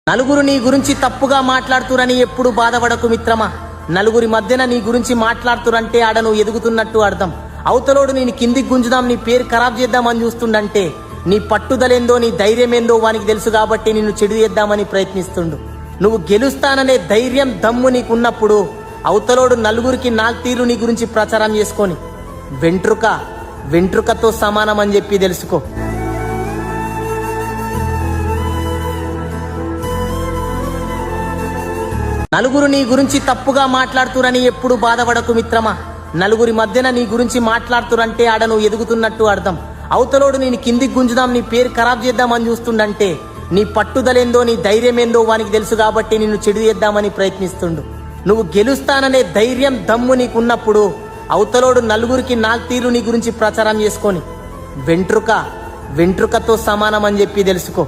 నలుగురు నీ గురించి తప్పుగా మాట్లాడుతురని ఎప్పుడు బాధపడకు మిత్రమా. నలుగురి మధ్యన నీ గురించి మాట్లాడుతురంటే ఆడ నువ్వు ఎదుగుతున్నట్టు అర్థం. అవతలోడు నేను కిందికి గుంజుదాం, నీ పేరు ఖరాబ్ చేద్దామని చూస్తుండంటే నీ పట్టుదలేందో నీ ధైర్యమేందో వానికి తెలుసు కాబట్టి నిన్ను చెడు చేద్దామని ప్రయత్నిస్తుండు. నువ్వు గెలుస్తాననే ధైర్యం దమ్ము నీకున్నప్పుడు అవతలోడు నలుగురికి 4 తీర్లు నీ గురించి ప్రచారం చేసుకొని వెంట్రుకతో సమానం అని చెప్పి తెలుసుకో. నలుగురు నీ గురించి తప్పుగా మాట్లాడుతురని ఎప్పుడు బాధపడకు మిత్రమా. నలుగురి మధ్యన నీ గురించి మాట్లాడుతురంటే ఆడ నువ్వు ఎదుగుతున్నట్టు అర్థం. అవతలోడు నేను కిందికి గుంజుదాం, నీ పేరు ఖరాబ్ చేద్దామని చూస్తుండంటే నీ పట్టుదలేందో నీ ధైర్యమేందో వానికి తెలుసు కాబట్టి నిన్ను చెడు చేద్దామని ప్రయత్నిస్తుండు. నువ్వు గెలుస్తాననే ధైర్యం దమ్ము నీకున్నప్పుడు అవతలోడు నలుగురికి 4 తీర్లు నీ గురించి ప్రచారం చేసుకొని వెంట్రుకతో సమానం అని చెప్పి తెలుసుకో.